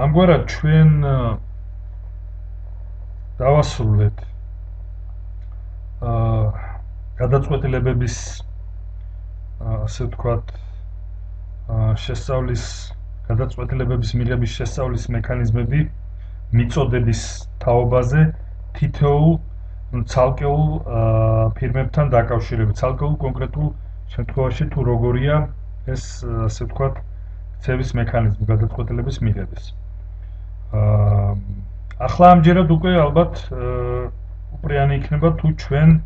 ამგვარად ჩვენ დავასრულეთ გადაწყვეტილებების ასე ვთქვათ შესწავლის გადაწყვეტილებების მიღების შესწავლის მექანიზმები მიწოდების თაობაზე თითოეულ ცალკეულ ფირმებთან დაკავშირებით ცალკეულ კონკრეტულ შემთხვევაში თუ როგორია ეს ასე ვთქვათ ქცევის მექანიზმი გადაწყვეტილების მიღების ახლა ამჯერად უკვე ალბათ უპრიანი იქნება თუ ჩვენ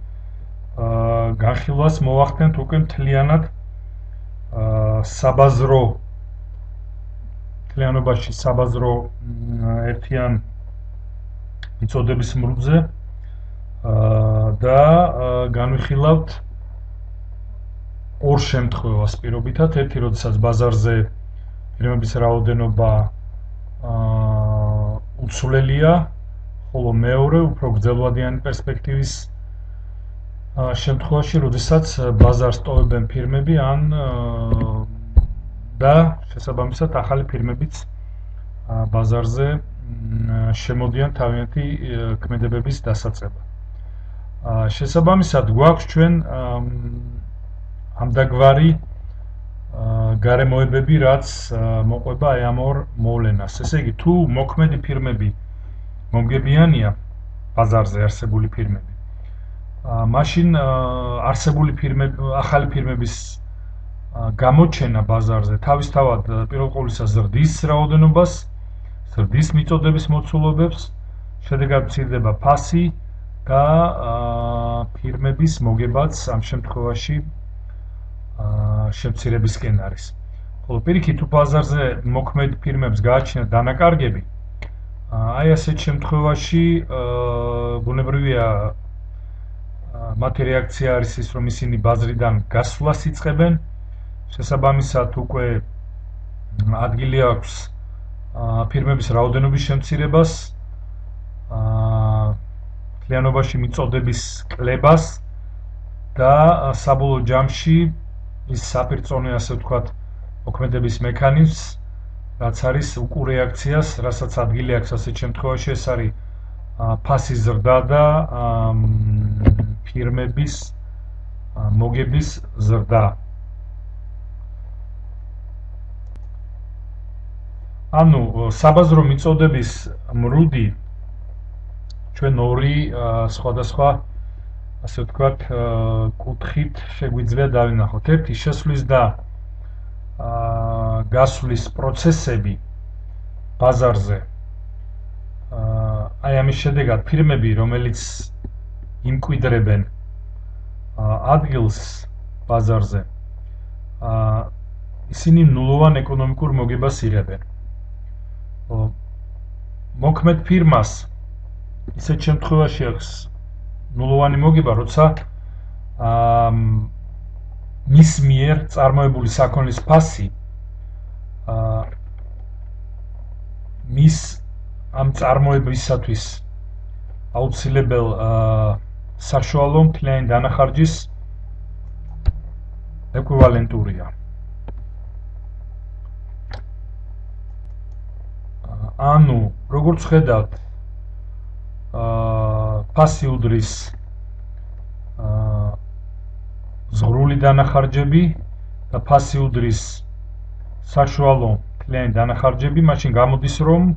განხილვას მოვახდენთ უკვე მთლიანად საბაზრო მთლიანობაში საბაზრო ერთიან მიწოდების მრუძზე და განვიხილავთ ორ შემთხვევას პირობითად ერთი როდესაც ბაზარზე ფირმების რაოდენობა უცვლელია ხოლო მეორე უფრო გრძელვადიანი პერსპექტივის შემთხვევაში როდესაც ბაზარს ტოვებენ ფირმები ან და შესაბამისად ახალი ფირმებიც ბაზარზე შემოდიან თავიანთი ქმედებების დასაწყებად. შესაბამისად გვაქვს ჩვენ ამდაგვარი გარემოებები რაც მოყვება აი ამ ორ მოვლენას. ესე იგი თუ მოქმედი ფირმები მომგებიანია ბაზარზე არსებული ფირმები მაშინ არსებული ფირმები ახალი ფირმების გამოჩენა ბაზარზე თავისთავად პირველ ყოვლისა ზრდის რაოდენობას ზრდის მიწოდების მოცულობებს შედეგად მცირდება ფასი და ფირმების მოგებაც ამ შემთხვევაში შემცირებისკენ არის. ხოლო პირიქით თუ ბაზარზე მოქმედ ფირმებს გააჩნიათ დანაკარგები აი ასეთ შემთხვევაში ბუნებრივია მათი რეაქცია არის ის რომ ისინი ბაზრიდან გასვლას იწყებენ შესაბამისად უკვე ადგილი აქვს ფირმების რაოდენობის შემცირებას მთლიანობაში მიწოდების კლებას და საბოლოო ჯამში ის საპირწონე ასე ვთქვათ მოქმედების მექანიზმს რაც არის უკურეაქციას რასაც ადგილი აქვს ასეთ შემთხვევაში ეს არის ფასის ზრდა და ფირმების მოგების ზრდა. ანუ საბაზრო მიწოდების მრუდი ჩვენ ორი სხვადასხვა ასე ვთქვათ კუთხით შეგვიძლია დავინახოთ. ერთი შესვლის და გასვლის პროცესები ბაზარზე აი ამის შედეგად ფირმები რომელიც იმკვიდრებენ ადგილს ბაზარზე ისინი ნულოვან ეკონომიკურ მოგებას იღებენ. მოქმედ ფირმას ისეთ შემთხვევაში აქვს ნულოვანი მოგება როცა მის მიერ წარმოებული საქონლის ფასი მის ამ წარმოებისათვის აუცილებელ საშუალო მთლიანი დანახარჯის ეკვივალენტურია. ანუ როგორც ხედავთ ფასი უდრის ზღვრული დანახარჯები და ფასი უდრის საშუალო მთლიანი დანახარჯები მაშინ გამოდის რომ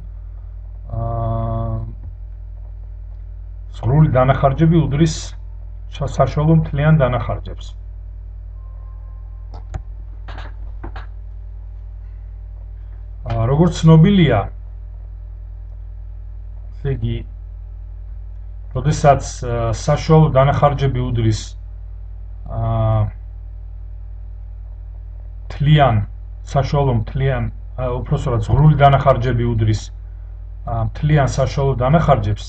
ზღვრული დანახარჯები უდრის საშუალო მთლიან დანახარჯებს. როგორც ცნობილია ესე იგი როდესაც საშუალო დანახარჯები უდრის მთლიან საშუალო მთლიან უпроსტად ზღვრული დანახარჯები უდრის მთლიან საშუალო დანახარჯებს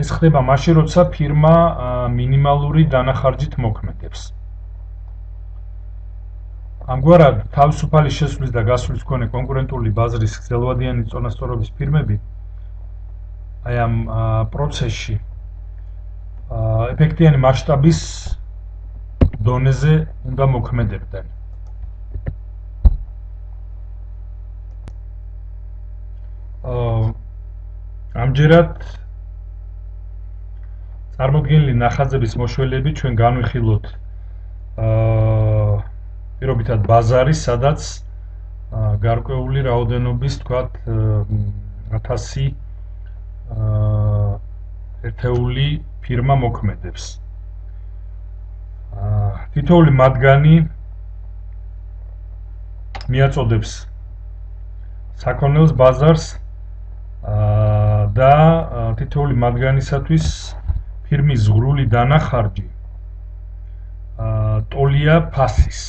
ეს ხდება მაშინ როცა ფირმა მინიმალური დანახარჯით მოქმედებს. ამგვარად თავისუფალი შესვლის და გასვლის მქონე კონკურენტული ბაზრის გრძელვადიანი წონასწორობის ფირმები აი ამ პროცესში ეფექტიანი მასშტაბის დონეზე უნდა მოქმედებდნენ. ამჯერად წარმოდგენილი ნახაზების მოშველები ჩვენ განვიხილოთ პირობითად ბაზარი, სადაც გარკვეული რაოდენობის, თქვათ, 1000 ერთეული ფირმა მოქმედებს. თითოეული მათგანი მიაწოდებს საქონელს ბაზარს და თითოეული მათგანისათვის ფირმის ზღვრული დანახარჯი ტოლია ფასის.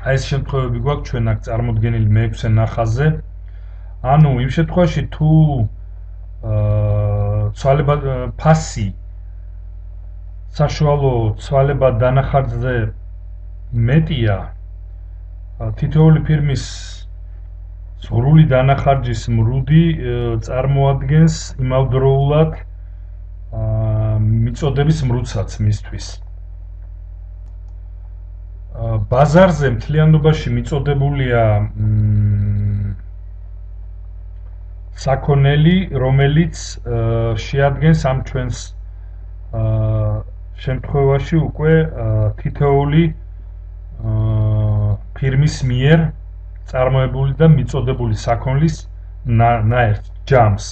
აი ეს შემთხვევები გვაქვს ჩვენ აქ წარმოდგენილი მე-6 ნახაზზე. ანუ იმ შემთხვევაში თუ ცვალებად ფასი საშუალო ცვალებად დანახარჯზე მეტია, თითოეული ფირმის ზღვრული დანახარჯის მრუდი წარმოადგენს იმავდროულად მიწოდების მრუდსაც მისთვის. ბაზარზე მთლიანობაში მიწოდებულია საქონელი, რომელიც შეადგენს ამ ჩვენს შემთხვევაში უკვე თითოეული ფირმის მიერ წარმოებული და მიწოდებული საქონლის ნაერთს, ჯამს.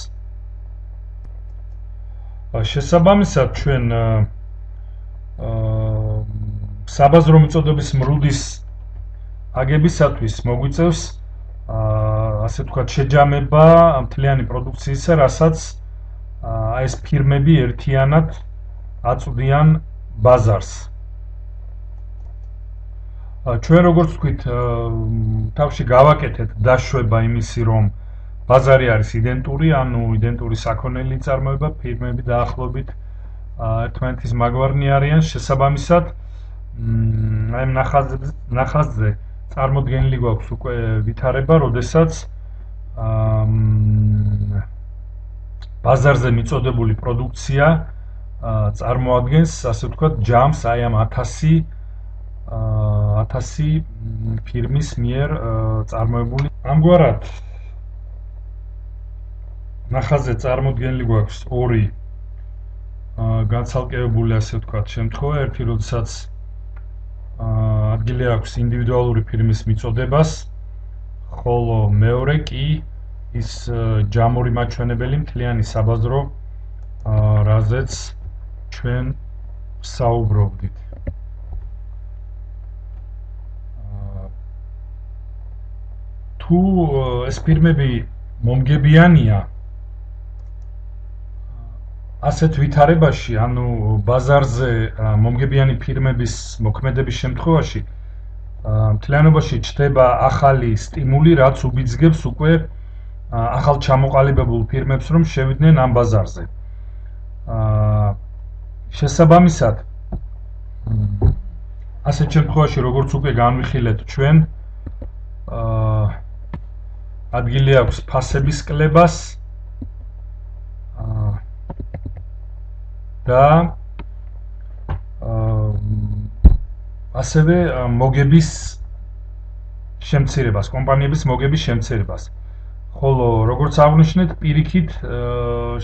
შესაბამისად ჩვენ საბაზრო მიწოდების მრუდის აგებისათვის მოგვიწევს ასე ვთქვათ შეჯამება მთლიანი პროდუქციისა, რასაც ეს ფირმები ერთიანად აწვდიან ბაზარს. ჩვენ როგორც ვთქვით, თავში გავაკეთეთ დაშვება იმისი, რომ ბაზარი არის იდენტური, ანუ იდენტური საქონელი იწარმოება, ფირმები დაახლოებით ერთმანეთის მაგვარნი არიან, შესაბამისად აი ნახაზზე წარმოდგენილი გვაქვს უკვე ვითარება, როდესაც ბაზარზე მიწოდებული პროდუქცია წარმოადგენს, ასე ვთქვათ, ჯამს აი ამ 1000 ფირმის მიერ წარმოებული. ამგვარად ნახაზზე წარმოდგენილი გვაქვს ორი განცალკევებული, ასე ვთქვათ, შემთხვევა, ერთი როდესაც ადგილი აქვს ინდივიდუალური ფირმის მიწოდებას, ხოლო მეორე კი ის ჯამური მაჩვენებელი მთლიანი საბაზრო, რაზეც ჩვენ საუბრობდით. თუ ეს ფირმები მომგებიანია ასეთ ვითარებაში, ანუ ბაზარზე მომგებიანი ფირმების მოქმედების შემთხვევაში მთლიანობაში ჩნდება ახალი სტიმული, რაც უბიძგებს უკვე ახალ ჩამოყალიბებულ ფირმებს, რომ შევიდნენ ამ ბაზარზე. შესაბამისად, ასეთ შემთხვევაში, როგორც უკვე განვიხილეთ ჩვენ, ადგილი აქვს ფასების კლებას და ასევე მოგების შემცირებას, კომპანიების მოგების შემცირებას. ხოლო როგორც აღვნიშნეთ, პირიქით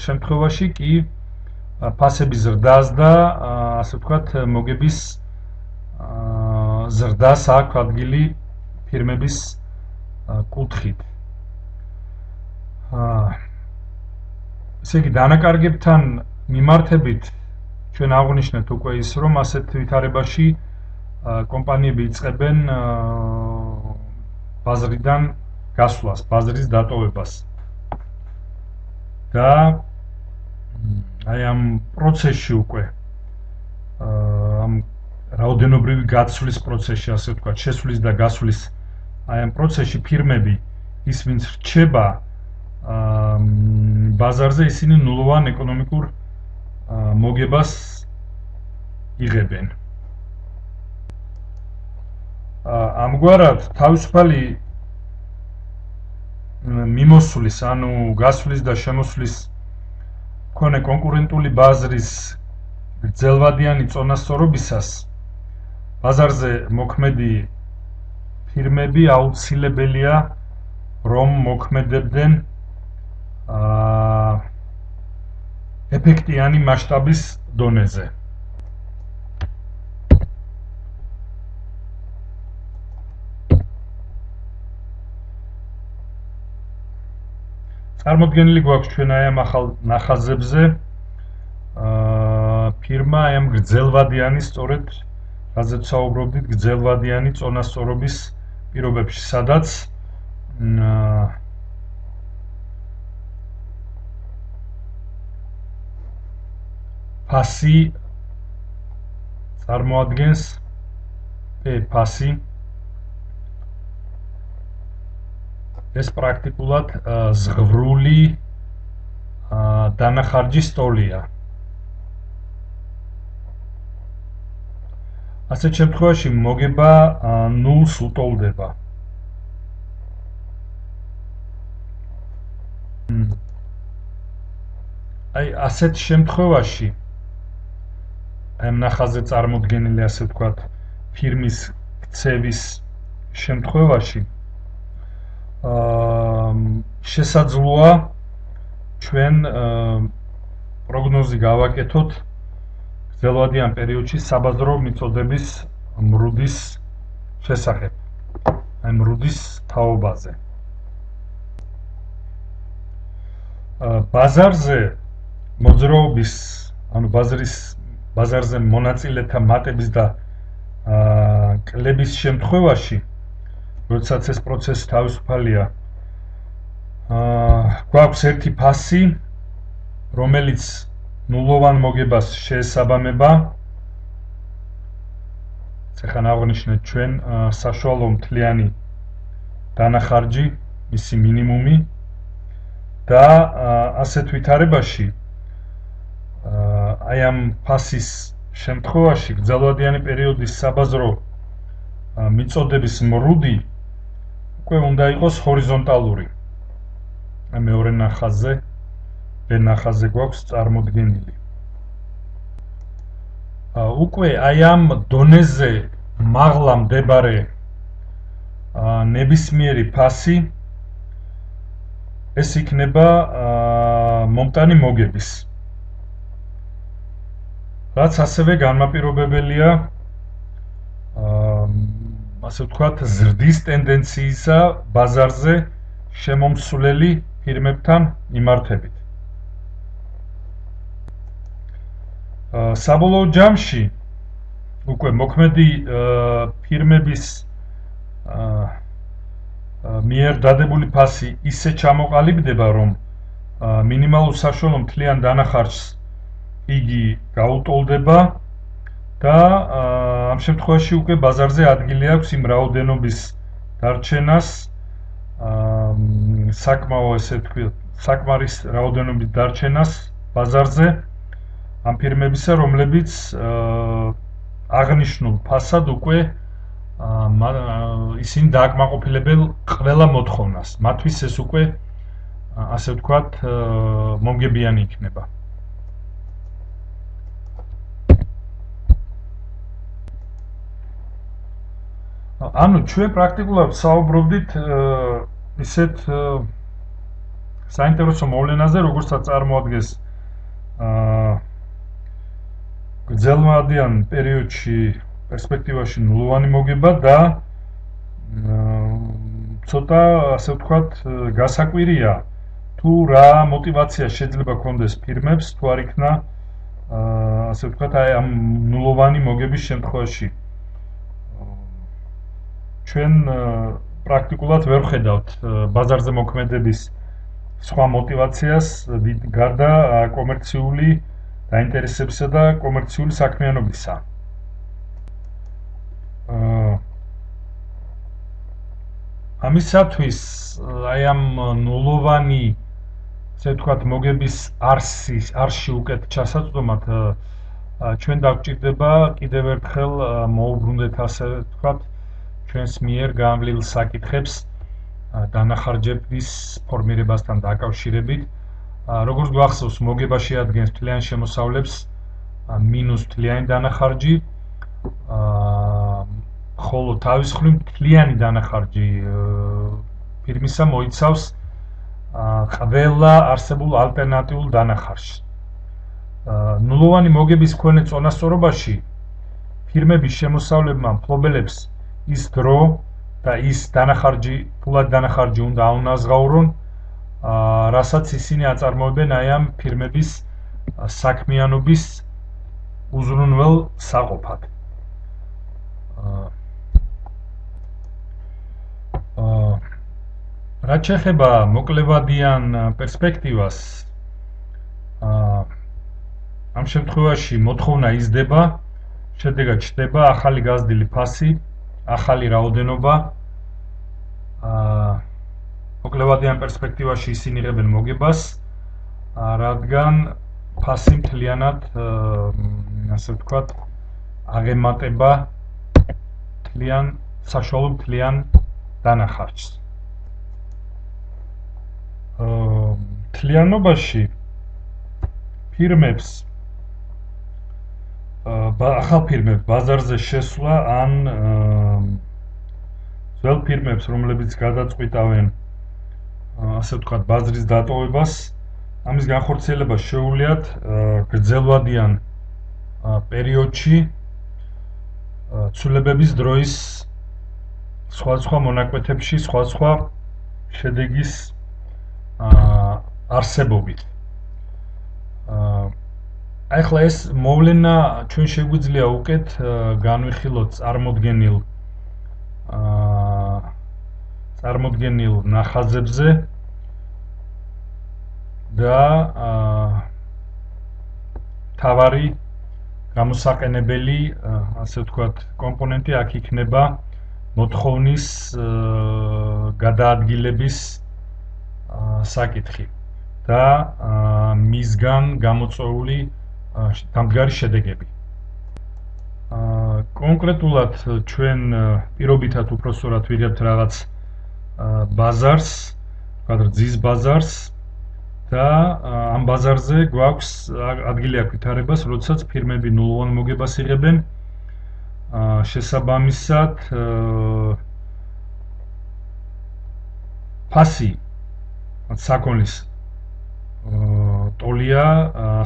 შემთხვევაში კი ფასების ზრდას და ასე ვთქვათ, მოგების ზრდას აქვს ადგილი ფირმების კუთხით. ესე იგი, დანაკარგებთან მიმართებით ჩვენ აღვნიშნეთ უკვე ის, რომ ასეთ ვითარებაში კომპანიები იწყებენ ბაზრიდან გასვლას, ბაზრის დატოვებას. და აი ამ პროცესში უკვე ამ რაოდენობრივი გაცვლის პროცესში, ასე ვთქვათ, შესვლის და გასვლის აი ამ პროცესში ფირმები ის ვინც რჩება ბაზარზე, ისინი ნულოვან ეკონომიკურ მოგებას იღებენ. ამგვარად თავისუფალი მიმოსვლის, ანუ გასვლის და შემოსვლის მქონე კონკურენტული ბაზრის გრძელვადიანი წონასწორობისას ბაზარზე მოქმედი ფირმები აუცილებელია რომ მოქმედებდნენ ეფექტიანი მასშტაბის დონეზე. წარმოდგენილი გვაქვს ჩვენ აი ამ ახალ ნახაზებზე ფირმა აი ამ გრძელვადიანი სწორედ რაზეც საუბრობდით გრძელვადიანი წონასწორობის პირობებში სადაც ფასი წარმოადგენს ფასი ეს პრაქტიკულად ზღვრული დანახარჯის ტოლია. ასეთ შემთხვევაში მოგება ნულს უტოლდება. აი ასეთ შემთხვევაში ამ ნახაზზე წარმოდგენილი ასე ვთქვათ ფირმის ქცევის შემთხვევაში შესაძლოა ჩვენ პროგნოზი გავაკეთოთ გრძელვადიან პერიოდში საბაზრო მიწოდების მრუდის შესახებ, აი მრუდის თაობაზე. ბაზარზე მოძრაობის, ანუ ბაზარზე მონაწილეთა მატების და კლების შემთხვევაში, როდესაც ეს პროცესი თავისუფალია, გვაქვს ერთი ფასი, რომელიც ნულოვან მოგებას შეესაბამება. ეხლა აღვნიშნეთ ჩვენ საშუალო მთლიანი დანახარჯი, მისი მინიმუმი და ასეთ ვითარებაში აი ამ ფასის შემთხვევაში გრძელვადიანი პერიოდის საბაზრო მიწოდების მრუდი უკვე უნდა იყოს ჰორიზონტალური. აი მეორე ნახაზზე ნახაზზე გვაქვს წარმოდგენილი. უკვე აი ამ დონეზე მაღლა მდებარე ნებისმიერი ფასი ეს იქნება მომტანი მოგების. რაც ასევე განმაპირობებელია ასე ვთქვათ ზრდის ტენდენციისა ბაზარზე შემომსვლელი ფირმებთან მიმართებით. საბოლოო ჯამში უკვე მოქმედი ფირმების მიერ დადებული ფასი ისე ჩამოყალიბდება, რომ მინიმალურ საშუალო მთლიან დანახარჯს იგი გაუტოლდება და ამ შემთხვევაში უკვე ბაზარზე ადგილი აქვს იმ რაოდენობის დარჩენას, საკმაო ესე ვთქვათ, საკმარის რაოდენობის დარჩენას ბაზარზე ამ ფირმებისა, რომლებიც აღნიშნულ ფასად უკვე ისინი დააკმაყოფილებენ ყველა მოთხოვნას. მათთვის ეს უკვე ასე ვთქვათ მომგებიანი იქნება. ანუ ჩვენ პრაქტიკულად საუბრობდით ისეთ საინტერესო მოვლენაზე, როგორცაც წარმოადგენს გრძელვადიან პერიოდში პერსპექტივაში ნულოვანი მოგება და ცოტა ასე ვთქვათ გასაკვირია თუ რა мотивация შეიძლება ქონდეს ფირმებს თუ არ იქნა ასე ვთქვათ აი ამ ნულოვანი მოგების შემთხვევაში ჩვენ პრაქტიკულად ვერ ხედავთ ბაზარზე მოქმედების სხვა мотивაციას გარდა კომერციული დაინტერესებისა და კომერციული საქმიანობისა. ამისათვის აი ამ ნულოვანი ასე ვთქვათ მოგების არსში უკეთ ჩასაწვდომად ჩვენ დაგვჭირდება კიდევ ერთხელ მოუბრუნდეთ ასე ვთქვათ ჩვენს მიერ გამვლილ საკითხებს დანახარჯების ფორმირებასთან დაკავშირებით. როგორც გვახსოვს, მოგება შეადგენს თლიან შემოსავლებს მინუს თლიანი დანახარჯი, ხოლო თავის მხრივ თლიანი დანახარჯი ფირმისა მოიცავს ყველა არსებულ ალტერნატიულ დანახარჯს. ნულოვანი მოგების მქონე წონასწორობაში ფირმების შემოსავლებმა მფლობელებს ის დრო და ის ფულად დანახარჯი უნდა აუნაზღაურონ, რასაც ისინი აწარმოებენ აი ამ ფირმების საქმიანობის უზრუნველ საყოფად. რაც შეეხება მოკლევადიან პერსპექტივას, ამ შემთხვევაში მოთხოვნა იზრდება, შედეგად ჩნდება ახალი გაზრდილი ფასი, ახალი რაოდენობა. მოკლევადიან პერსპექტივაში ისინი იღებენ მოგებას, რადგან ფასი მთლიანად, ასე ვთქვათ, აღემატება საშუალო მთლიან დანახარჯს. მთლიანობაში ფირმებს ახალ ფირმებს ბაზარზე შესვლა ან ძველ ფირმებს, რომლებიც გადაწყვიტავენ, ასე ვთქვათ, ბაზრის დატოვებას, ამის განხორციელება შეუძლიათ გრძელვადიან პერიოდში ცვლილებების დროის სხვადასხვა მონაკვეთებში სხვადასხვა შედეგის არსებობით. ახლა ეს მოვლენა ჩვენ შეგვიძლია უკეთ განვიხილოთ წარმოდგენილ ნახაზებზე და თავარი გამოსაყენებელი, ასე ვთქვათ, კომპონენტი აქ იქნება მოთხოვნის გადაადგილების საკითხი და მისგან გამოწვეული დამდგარი შედეგები. კონკრეტულად ჩვენ პირობითად უпроსტորად ვიღებთ რაღაც ბაზარს, ვთქვათ, რძის ბაზარს და ამ ბაზარზე გვაქვს ადგილი აქვს ვითარებას, როდესაც ფირმები ნულოვან მოგებას იღებენ, შესაბამისად ფასი საქონლის ტოლია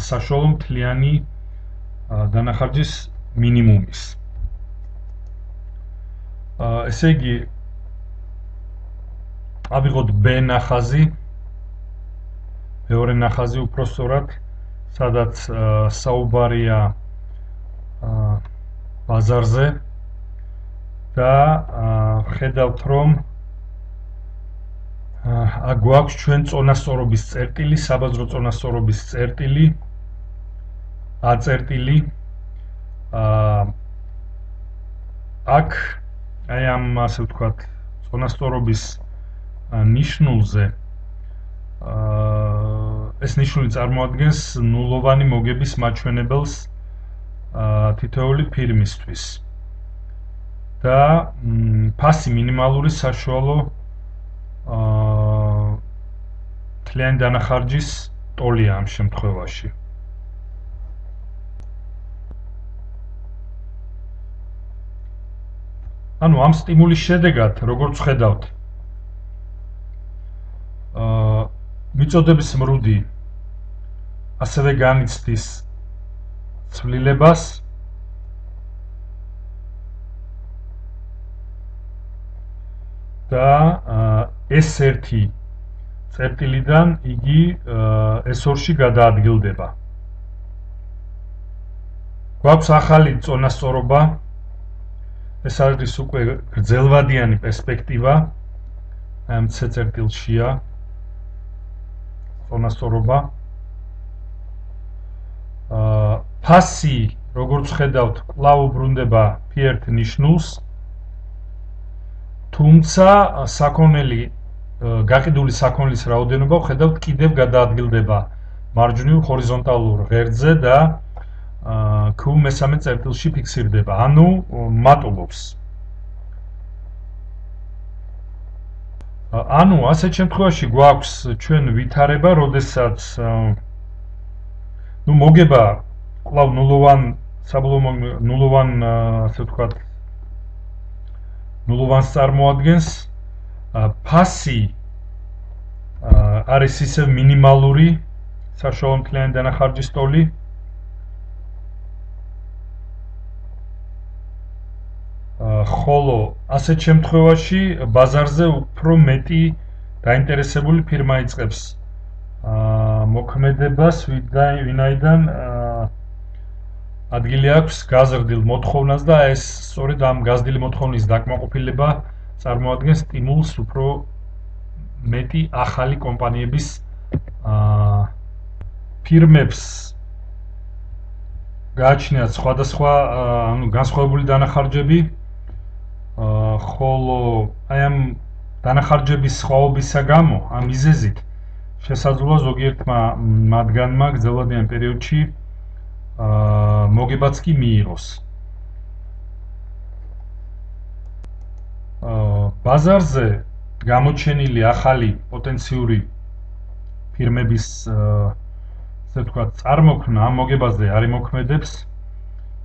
საშუალო მთლიანი დანახარჯის მინიმუმის. ესე იგი, ავიღოთ B ნახაზი, მეორე ნახაზი უпроსტორად, სადაც საუბარია ბაზარზე და ხედავთ, რომ გვაქვს ჩვენ წონასწორობის წერტილი, საბაზრო წონასწორობის წერტილი, აწერტილი. აქ აი ამ, ასე ვთქვათ, წონასწორობის ნიშნულზე ეს ნიშნული წარმოადგენს ნულოვანი მოგების მაჩვენებელს თითოეული ფირმისთვის და ფასი მინიმალური საშუალო მთლიანი დანახარჯის ტოლია ამ შემთხვევაში. ანუ ამ სტიმულის შედეგად, როგორც ხედავთ, მიწოდების მრუდი ასევე განიცდის ცვლილებას და S1 წერტილიდან იგი S2-ში გადაადგილდება. გვაქვს ახალი წონასწორობა, ეს არის უკვე გრძელვადიანი პერსპექტივა, ამ C წერტილშია წონასწორობა. ფასი, როგორც ხედავთ, კვლავ უბრუნდება P1 ნიშნულს, თუმცა გაყიდული საქონლის რაოდენობა ხედავთ კიდევ გადაადგილდება მარჯვნივ ჰორიზონტალურ ღერძზე და Q3 წერტილში ფიქსირდება, ანუ მატულობს. ანუ ასეთ შემთხვევაში გვაქვს ჩვენ ვითარება, როდესაც მოგება კვლავ ასე ვთქვათ, ნულოვანს წარმოადგენს, ფასი არის ისევ მინიმალური საშუალო მთლიანი დანახარჯის ტოლი ხოლო ასეთ შემთხვევაში ბაზარზე უფრო მეტი დაინტერესებული ფირმა იწყებს მოქმედებას, ვინაიდან ადგილი აქვს გაზრდილ მოთხოვნას და ეს სწორედ ამ გაზრდილი მოთხოვნის დაკმაყოფილება წარმოადგენს სტიმულს უფრო მეტი ახალი კომპანიების ფირმებს გააჩნიათ სხვადასხვა განსხვავებული დანახარჯები, ხოლო აი ამ დანახარჯების სხვაობისა გამო, ამ მიზეზით შესაძლოა ზოგიერთმა მათგანმა გრძელვადიან პერიოდში მოგებაც კი მიიღოს. ბაზარზე გამოჩენილი ახალი პოტენციური ფირმების ასე ვთქვათ, წარმოქმნა ამ მოგებაზე არ იმოქმედებს,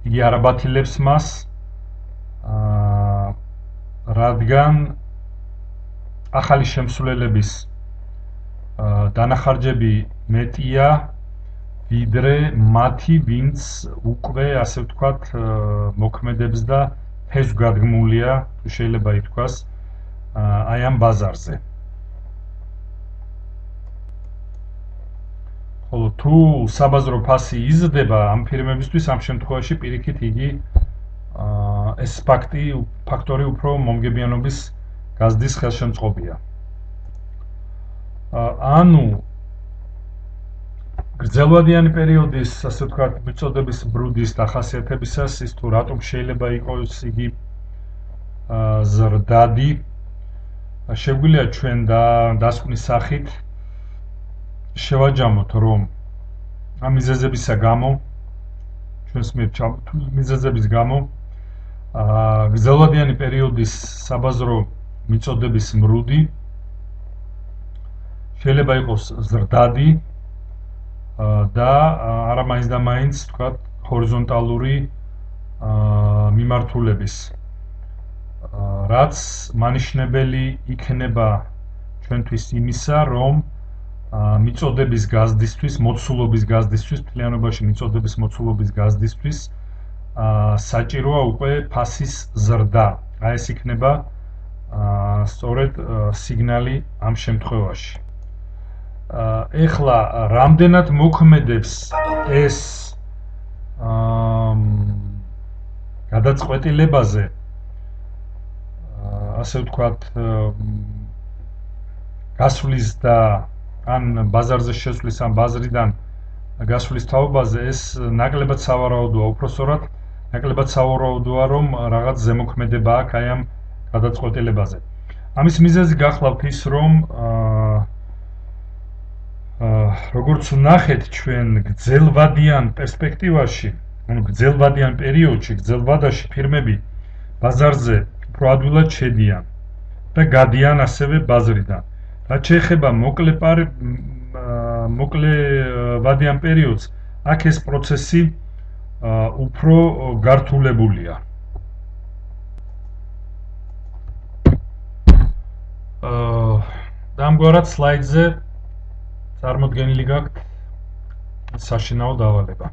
იგი არ აბათილებს მას, რადგან ახალი შემსვლელების დანახარჯები მეტია, ვიდრე მათი, ვინც უკვე ასე ვთქვათ, მოქმედებს და ფესვგადგმულია, თუ შეიძლება ითქვას, აი ამ ბაზარზე. ხოლო თუ საბაზრო ფასი იზრდება ამ ფირმებისთვის, ამ შემთხვევაში პირიქით იგი ეს ფაქტორი უფრო მომგებიანობის გაზრდის ხელშემწყობია. ანუ გრძელვადიანი პერიოდის, ასე ვთქვათ, მიწოდების ბრუდის დახასიათებისას ის თუ რატომ შეიძლება იყოს იგი ზრდადი, შეგვიძლია ჩვენ დასკვნის სახით შევაჯამოთ, რომ ამ მიზეზებისა გამო, ჩვენს მიერ მიზეზების გამო, გრძელვადიანი პერიოდის საბაზრო მიწოდების მრუდი შეიძლება იყოს ზრდადი და არა მაინც და მაინც თქვათ ჰორიზონტალური მიმართულების, რაც მანიშნებელი იქნება ჩვენთვის იმისა, რომ მიწოდების გაზრდისთვის, მოცულობის გაზრდისთვის, მთლიანობაში მიწოდების მოცულობის გაზრდისთვის საჭიროა უკვე ფასის ზრდა. აი ეს იქნება სწორედ სიგნალი ამ შემთხვევაში. ეხლა რამდენად მოქმედებს ეს გადაწყვეტილებაზე, ასე ვთქვათ, გასვლის და ან ბაზარზე შესვლის, ან ბაზრიდან გასვლის თაობაზე, ეს ნაკლებად სავარაუდოა, უпроსორად ნაკლებად სავარაუდოა, რომ რაღაც ზემოქმედება აქვს აი ამ გადაწყვეტილებაზე. ამის მიზეზი გახლავთ ის, რომ როგორც ვნახეთ ჩვენ გრძელვადიან პერსპექტივაში, ანუ გრძელვადიან პერიოდში, გრძელვადაში ფირმები ბაზარზე უფრო ადვილად შედიან და გადიან ასევე ბაზრიდან. რაც შეეხება მოკლევადიან პერიოდს, აქ ეს პროცესი უფრო გართულებულია. და ამგვარად სლაიდზე წარმოდგენილი გაქვთ საშინაო დავალება.